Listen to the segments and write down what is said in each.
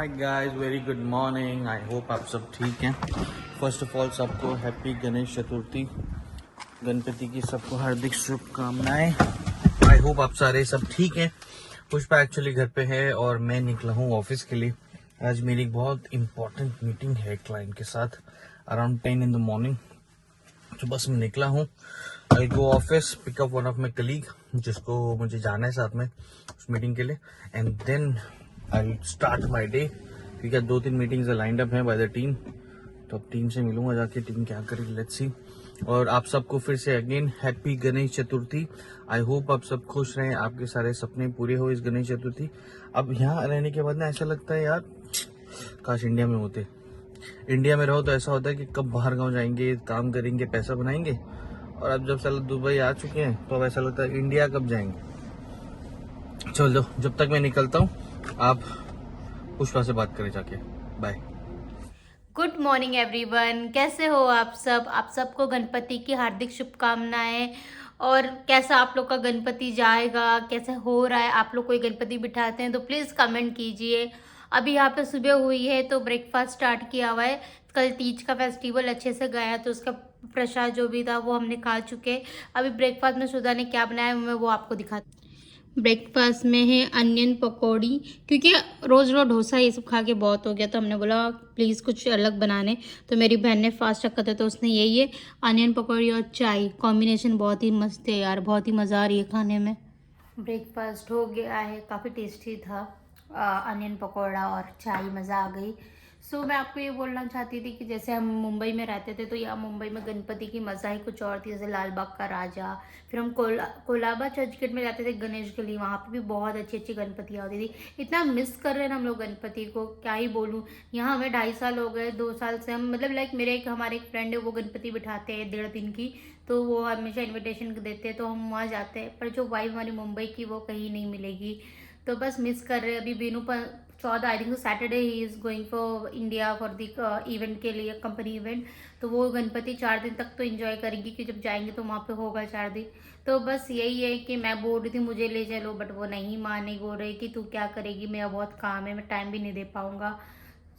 Hi guys, very good morning. I hope आप सब ठीक हैं। फर्स्ट ऑफ ऑल सबको हैप्पी गणेश चतुर्थी, गणपति की सबको हार्दिक शुभकामनाएं। आई होप आप सारे सब ठीक हैं। पुष्पा एक्चुअली घर पे है और मैं निकला हूँ ऑफिस के लिए। आज मेरी एक बहुत इंपॉर्टेंट मीटिंग है क्लाइंट के साथ अराउंड 10 इन द मॉर्निंग। तो बस मैं निकला हूँ। I go office, pick up one of my colleague जिसको मुझे जाना है साथ में उस मीटिंग के लिए, and then I start my day. ठीक है, 2-3 मीटिंग्स लाइंड अप हैं बाय द टीम, तो अब टीम से मिलूंगा जाके, टीम क्या करेगी लेट्स सी। और आप सबको फिर से again happy Ganesh Chaturthi. I hope आप सब खुश रहें, आपके सारे सपने पूरे हो इस गणेश चतुर्थी। अब यहाँ रहने के बाद ना ऐसा लगता है यार काश इंडिया में होते। इंडिया में रहो तो ऐसा होता है कि कब बाहर गांव जाएंगे, काम करेंगे, पैसा बनाएंगे, और अब जब साल दुबई आ चुके हैं तो अब ऐसा लगता है इंडिया कब जाएंगे। चलो जब तक मैं निकलता हूँ आप पुष्पा से बात करें जाके। बाय। गुड मॉर्निंग एवरीवन, कैसे हो आप सब? आप सबको गणपति की हार्दिक शुभकामनाएं। और कैसा आप लोग का गणपति जाएगा, कैसे हो रहा है? आप लोग कोई गणपति बिठाते हैं तो प्लीज़ कमेंट कीजिए। अभी यहाँ पे सुबह हुई है तो ब्रेकफास्ट स्टार्ट किया हुआ है। कल तीज का फेस्टिवल अच्छे से गया तो उसका प्रसाद जो भी था वो हमने खा चुके। अभी ब्रेकफास्ट में सुधा ने क्या बनाया मैं वो आपको दिखाती। ब्रेकफास्ट में है अनियन पकौड़ी, क्योंकि रोज़ रोज़ डोसा ये सब खा के बहुत हो गया तो हमने बोला प्लीज़ कुछ अलग बनाने। तो मेरी बहन ने फास्ट रखा था तो उसने यही है अनियन पकौड़ी और चाय। कॉम्बिनेशन बहुत ही मस्त है यार, बहुत ही मज़ा आ रही है खाने में। ब्रेकफास्ट हो गया है, काफ़ी टेस्टी था। अनियन पकौड़ा और चाय, मज़ा आ गई। सो मैं आपको ये बोलना चाहती थी कि जैसे हम मुंबई में रहते थे तो यहाँ मुंबई में गणपति की मज़ा ही कुछ और थी। जैसे लाल बाग का राजा, फिर हम कोलाबा चर्चगेट में जाते थे गणेश गली, वहाँ पे भी बहुत अच्छी अच्छी गणपतियाँ होती थी। इतना मिस कर रहे हैं ना हम लोग गणपति को, क्या ही बोलूँ। यहाँ हमें 2.5 साल हो गए, 2 साल से हम मतलब लाइक हमारे एक फ्रेंड है वो गणपति बिठाते हैं 1.5 दिन की, तो वो हमेशा इन्विटेशन देते हैं तो हम वहाँ जाते हैं। पर जो वाइब हमारी मुंबई की वो कहीं नहीं मिलेगी, तो बस मिस कर रहे हैं। अभी बीनू पर 14 I think Saturday he is going for India for the event के लिए, कंपनी इवेंट। तो वो गणपति 4 दिन तक तो एंजॉय करेंगी कि जब जाएंगे तो वहाँ पे होगा 4 दिन। तो बस यही है कि मैं बोल रही थी मुझे ले चलो, बट वो नहीं माने, बोल रही कि तू क्या करेगी, मेरा बहुत काम है, मैं टाइम भी नहीं दे पाऊँगा।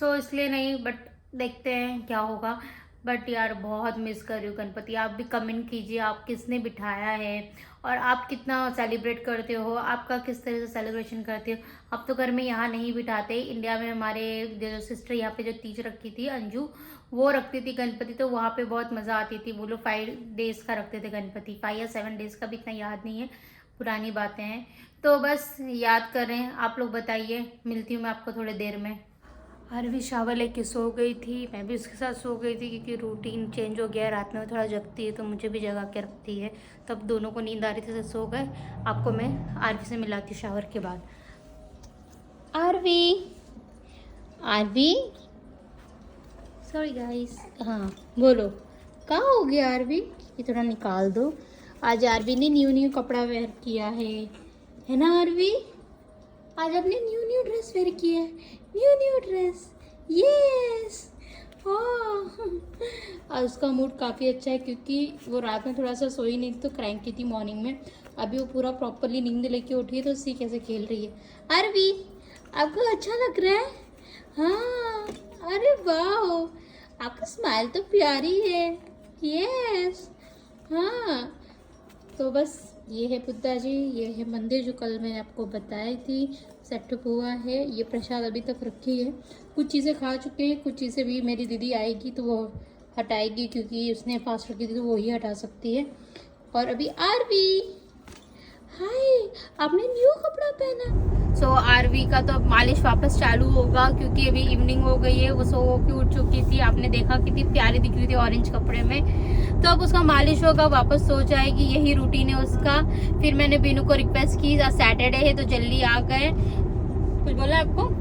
सो इसलिए नहीं, बट देखते हैं क्या होगा। बट यार बहुत मिस कर रही हूँ गणपति। आप भी कमेंट कीजिए आप किसने बिठाया है और आप कितना सेलिब्रेट करते हो, आपका किस तरह से सेलिब्रेशन करते हो। अब तो घर में यहाँ नहीं बिठाते, इंडिया में हमारे जो सिस्टर यहाँ पे जो टीचर रखी थी अंजू, वो रखती थी गणपति, तो वहाँ पे बहुत मज़ा आती थी। वो लोग 5 डेज़ का रखते थे गणपति, 5 या 7 डेज़ का भी इतना याद नहीं है, पुरानी बातें हैं। तो बस याद करें, आप लोग बताइए। मिलती हूँ मैं आपको थोड़ी देर में। आरवी शावर लेके सो गई थी, मैं भी उसके साथ सो गई थी क्योंकि रूटीन चेंज हो गया है। रात में थोड़ा जगती है तो मुझे भी जगा के रखती है, तब दोनों को नींद आ रही थी तो सो गए। आपको मैं आरवी से मिलाती हूँ शावर के बाद। आरवी, आरवी, सॉरी गाइस, हाँ बोलो कहाँ हो गया आरवी? ये थोड़ा निकाल दो। आज आरवी ने न्यू कपड़ा वेयर किया है ना आरवी? आज आपने न्यू ड्रेस वेयर किया है, न्यू ड्रेस, यस। आज उसका मूड काफ़ी अच्छा है क्योंकि वो रात में थोड़ा सा सोई नहीं थी तो क्रैंकी थी मॉर्निंग में। अभी वो पूरा प्रॉपरली नींद लेके उठी है तो उसी कैसे खेल रही है। आरवी आपको अच्छा लग रहा है? हाँ, अरे वाह, आपका स्माइल तो प्यारी है, यस। हाँ, तो बस ये है बुद्धा जी, ये है मंदिर जो कल मैंने आपको बताई थी, सेटअप हुआ है। ये प्रसाद अभी तक रखी है, कुछ चीज़ें खा चुके हैं, कुछ चीज़ें भी मेरी दीदी आएगी तो वो हटाएगी क्योंकि उसने फास्ट रखी थी तो वो ही हटा सकती है। और अभी आरवी, हाय, आपने न्यू कपड़ा पहना। सो आरवी का तो अब मालिश वापस चालू होगा क्योंकि अभी इवनिंग हो गई है। वो सो के उठ चुकी थी, आपने देखा कितनी प्यारी दिख रही थी ऑरेंज कपड़े में। तो अब उसका मालिश होगा, वापस सो जाएगी, यही रूटीन है उसका। फिर मैंने बीनू को रिक्वेस्ट की, आज सैटरडे है तो जल्दी आ गए। कुछ बोला आपको?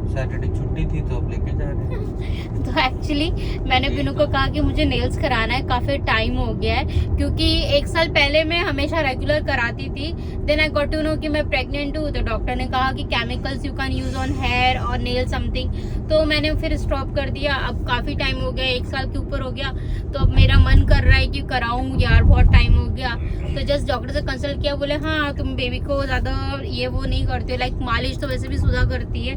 सैटरडे छुट्टी थी तो अब लेके जा रहे हैं। तो एक्चुअली मैंने बिनू को कहा कि मुझे नेल्स कराना है, काफ़ी टाइम हो गया है क्योंकि 1 साल पहले मैं हमेशा रेगुलर कराती थी। Then I got to know कि मैं प्रेग्नेंट हूँ तो डॉक्टर ने कहा कि chemicals you can use on hair और नेल समथिंग, तो मैंने फिर स्टॉप कर दिया। अब काफ़ी टाइम हो गया, 1 साल के ऊपर हो गया, तो अब मेरा मन कर रहा है कि कराऊँ यार, बहुत टाइम हो गया। तो जस्ट डॉक्टर से कंसल्ट किया, बोले हाँ तुम बेबी को ज़्यादा ये वो नहीं करती हो, लाइक मालिश तो वैसे भी सुधा करती है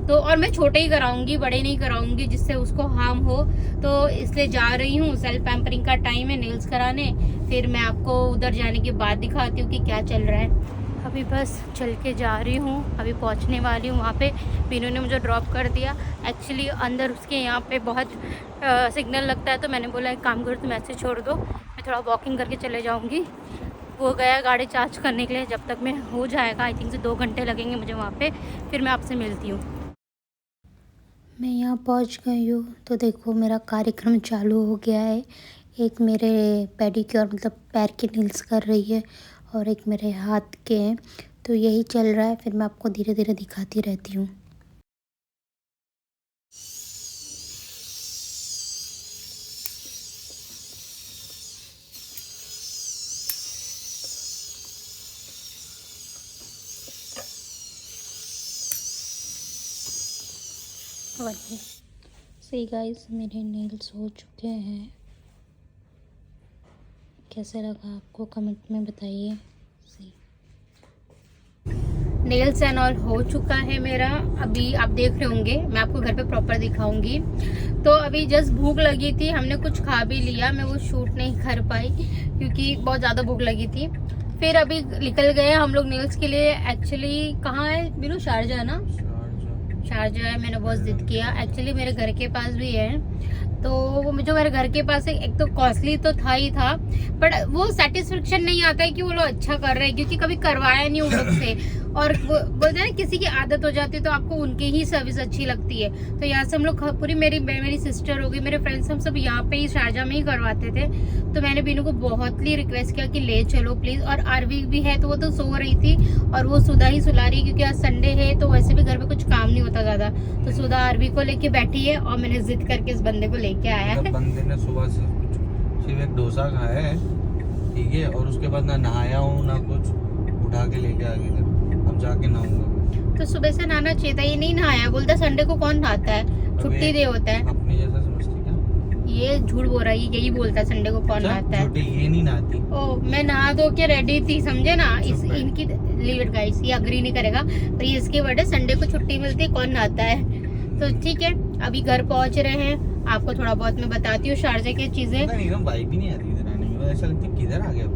तो और मैं छोटे ही कराऊंगी, बड़े नहीं कराऊंगी जिससे उसको हार्म हो, तो इसलिए जा रही हूँ। सेल्फ पैम्परिंग का टाइम है नेल्स कराने, फिर मैं आपको उधर जाने के बाद दिखाती हूँ कि क्या चल रहा है। अभी बस चल के जा रही हूँ, अभी पहुँचने वाली हूँ वहाँ पे। बीनू ने मुझे ड्रॉप कर दिया। एक्चुअली अंदर उसके यहाँ पे बहुत सिग्नल लगता है, तो मैंने बोला एक काम करो तुम ऐसे छोड़ दो, मैं थोड़ा वॉकिंग करके चले जाऊँगी। वो गया गाड़ी चार्ज करने के लिए, जब तक मैं हो जाएगा आई थिंक से 2 घंटे लगेंगे मुझे वहाँ पे, फिर मैं आपसे मिलती हूँ। मैं यहाँ पहुँच गई हूँ, तो देखो मेरा कार्यक्रम चालू हो गया है। एक मेरे पेडिक्योर मतलब पैर के नेल्स कर रही है और एक मेरे हाथ के हैं, तो यही चल रहा है। फिर मैं आपको धीरे धीरे दिखाती रहती हूँ। सही गाइस, मेरे नेल्स हो चुके हैं। कैसे लगा आपको कमेंट में बताइए। नेल्स एंड ऑल हो चुका है मेरा। अभी आप देख रहे होंगे, मैं आपको घर पे प्रॉपर दिखाऊंगी। तो अभी जस्ट भूख लगी थी, हमने कुछ खा भी लिया, मैं वो शूट नहीं कर पाई क्योंकि बहुत ज़्यादा भूख लगी थी। फिर अभी निकल गए हम लोग नेल्स के लिए। एक्चुअली कहाँ है बिल्कुल? शारजा ना, शारजा है। मैंने बहुत जिद किया, एक्चुअली मेरे घर के पास भी है, तो वो जो मेरे घर के पास है, एक तो कॉस्टली तो था ही था, बट वो सेटिस्फेक्शन नहीं आता है कि वो लोग अच्छा कर रहे हैं, क्योंकि कभी करवाया नहीं उन लोग से। और बोलते हैं ना किसी की आदत हो जाती है तो आपको उनकी ही सर्विस अच्छी लगती है। तो यहाँ से हम लोग पूरी मेरी सिस्टर हो गई, मेरे फ्रेंड्स, हम सब यहाँ पे ही शारजा में ही करवाते थे। तो मैंने बीनू को बहुत ही रिक्वेस्ट किया कि ले चलो प्लीज। और आरवी भी है, तो वो तो सो रही थी और वो सुधा ही सुला रही, क्योंकि आज संडे है तो वैसे भी घर में कुछ काम नहीं होता ज्यादा। तो सुधा आरवी को लेके बैठी है और मैंने जिद करके इस बंदे को लेके आया है। बंदे ने सुबह से सिर्फ एक डोसा खाया है, ठीक है, और उसके बाद ना नहाया हूँ ना कुछ, उठा के लेके आ गया। अब जाके नहाऊंगा। तो सुबह से नहाना चाहिए था, ये नहीं नहाया। बोलता संडे को कौन नहाता है, छुट्टी दे होता है। अपनी जैसा समझती क्या? ये झूठ बोल रहा है, यही बोलता है संडे को कौन नहाता है। ये नहीं नहाती। ओ, मैं नहा धो के रेडी थी, समझे ना। इनकी लिमिट गाइस, ये अग्री नहीं करेगा, पर ये इसके वर्ड है, संडे को छुट्टी मिलती है, कौन नहाता है। तो ठीक है, अभी घर पहुंच रहे हैं, आपको थोड़ा बहुत मैं बताती हूँ शारजा की चीजें। एकदम वाइब ही नहीं आती इधर आने में, ऐसा लगता है किधर आ गया,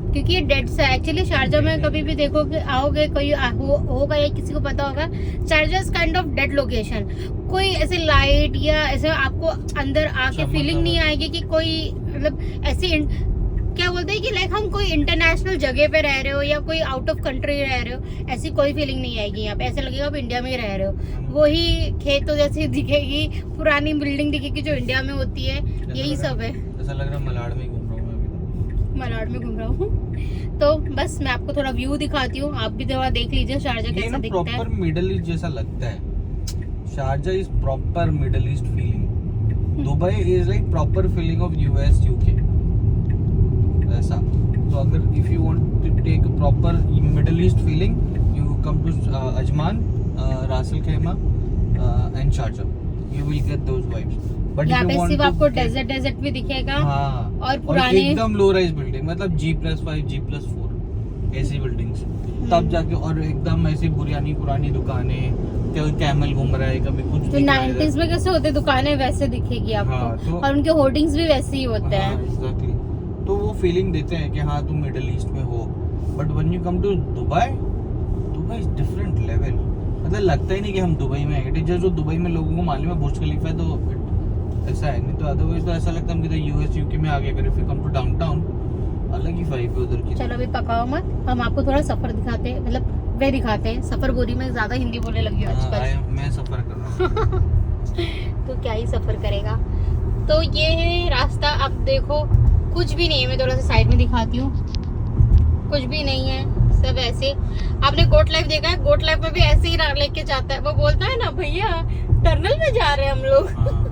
क्योंकि ये डेड सा एक्चुअली। शारजा में कभी भी देखोगे, आओगे, कोई होगा या किसी को पता होगा, Sharjah is kind of dead location. कोई ऐसे लाइट या ऐसे आपको अंदर आके फीलिंग नहीं आएगी कि कोई मतलब ऐसी क्या बोलते हैं कि लाइक हम कोई इंटरनेशनल जगह पे रह रहे हो या कोई आउट ऑफ कंट्री रह रहे हो, ऐसी कोई फीलिंग नहीं आएगी यहाँ पे। ऐसा लगेगा आप इंडिया में ही रह रहे हो। वही खेतों जैसी दिखेगी, पुरानी बिल्डिंग दिखेगी जो इंडिया में होती है, यही सब है। ऐसा लग रहा है मलाड में घूम रहा हूँ मैं, मलाड में घूम रहा हूँ। तो बस मैं आपको थोड़ा व्यू दिखाती हूँ, आप भी थोड़ा देख लीजिए शारजा कैसा दिखता है। प्रॉपर मिडिल ईस्ट जैसा लगता है। Sharjah is proper Middle East feeling. Dubai is like proper feeling of US UK ऐसा। तो अगर if you want to take proper Middle East feeling, you come to Ajman, Ras Al Khaimah and Sharjah, you will get those vibes. But यहाँ पे सिर्फ आपको desert भी दिखेगा। हाँ, और पुराने एकदम लो राइज बिल्डिंग, मतलब G+5 G+4 ऐसी बिल्डिंग्स, तब जाके। और एकदम ऐसी पुरानी दुकानें, कभी कैमल घूम रहा है, कभी कुछ। तो 90s में कैसे होते दुकानें, वैसे दिखेगी आपको। हाँ, तो, और उनके होर्डिंग्स भी वैसे ही होते हैं। एग्जैक्टली। तो वो फीलिंग देते हैं कि हाँ तुम मिडिल ईस्ट में हो। But when you come to Dubai, Dubai is different level. मतलब लगता ही नहीं कि हम दुबई में हैं। जो दुबई में लोगों को मालूम है बुर्ज खलीफा है, तो ऐसा है। नहीं तो अदरवाइज तो ऐसा लगता है कि यूएस यूके में आ गया। अगर if you come to downtown, अलग ही वाइब है उधर की। चलो अभी पकाओ मत, हम आपको थोड़ा सफर दिखाते हैं, मतलब वे दिखाते हैं। सफर बोरी में ज्यादा हिंदी बोलने लगी हूँ आजकल। मैं सफर कर रहा हूँ। तो क्या ही सफर करेगा। तो ये है रास्ता, आप देखो कुछ भी नहीं है। मैं थोड़ा सा साइड में दिखाती हूँ, कुछ भी नहीं है, सब ऐसे। आपने गोट लाइफ देखा है? गोट लाइफ में भी ऐसे ही लेके जाता है। वो बोलता है ना, भैया टनल में जा रहे हैं हम लोग।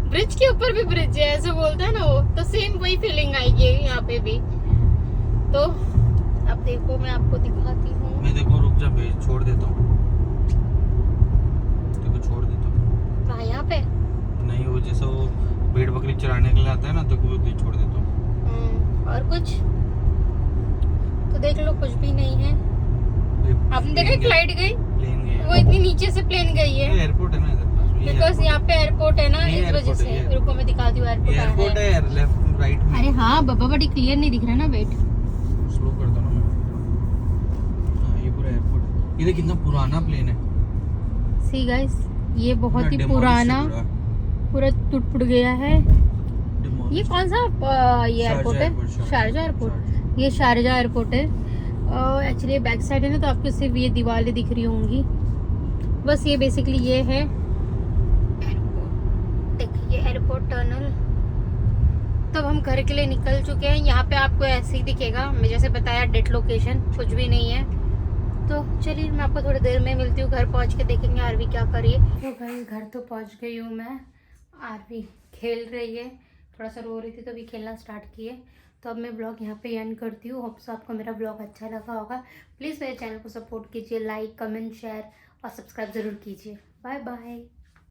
ब्रिज के ऊपर भी ब्रिज है, ऐसे बोलता है ना वो। तो सेम वही फीलिंग आएगी यहाँ पे भी। तो अब देखो मैं आपको दिखाती हूँ। मैं देखो रुक जा, छोड़ देता हूँ, देखो छोड़ देता हूँ। कहाँ? यहाँ पे नहीं, वो जैसे वो भेड़ बकरी चराने के लिए आता है ना, तो वो छोड़ देता हूँ। और कुछ तो देख लो, कुछ भी नहीं है। आपने देखा फ्लाइट गई, प्लेन गई वो इतनी नीचे से प्लेन गई है एयरपोर्ट है ना इधर पास में, ये बिकॉज airport यहाँ पे एयरपोर्ट है ना, ये इस वजह airport से। है, ये रुको मैं दिखा दूँ है। एयरपोर्ट है यार, लेफ्ट राइट में। अरे हाँ बाबा, बड़ी क्लियर नहीं दिख रहा ना, वेट। स्लो कर दो ना मैं। हाँ ये पूरा एयरपोर्ट है। ये देख कितना पुराना प्लेन है। सी गाइस, ये बहुत ही demolish पुराना, है पूरा। पूरा टूट फुट गया है। ये Demolish। कौन सा ये एयरपोर्ट है? Sharjah airport. ये शारजा एयरपोर्ट है। एक्चुअली बैक साइड है ना, तो आपको सिर्फ ये दीवारें दिख रही होंगी। बस ये बेसिकली ये है एयरपोर्ट। देखिए एयरपोर्ट टनल। तब हम घर के लिए निकल चुके हैं। यहाँ पे आपको ऐसे ही दिखेगा, मैं जैसे बताया डेट लोकेशन कुछ भी नहीं है। तो चलिए मैं आपको थोड़ी देर में मिलती हूँ, घर पहुँच के देखेंगे आरवी क्या कर रही है। तो भाई घर तो पहुँच गई हूँ मैं। आरवी खेल रही है, थोड़ा सा रो रही थी तो अभी खेलना स्टार्ट किए। तो अब मैं ब्लॉग यहाँ पे एंड करती हूँ। होप सो आपको मेरा ब्लॉग अच्छा लगा होगा। प्लीज़ मेरे चैनल को सपोर्ट कीजिए, लाइक कमेंट शेयर और सब्सक्राइब ज़रूर कीजिए। Bye bye.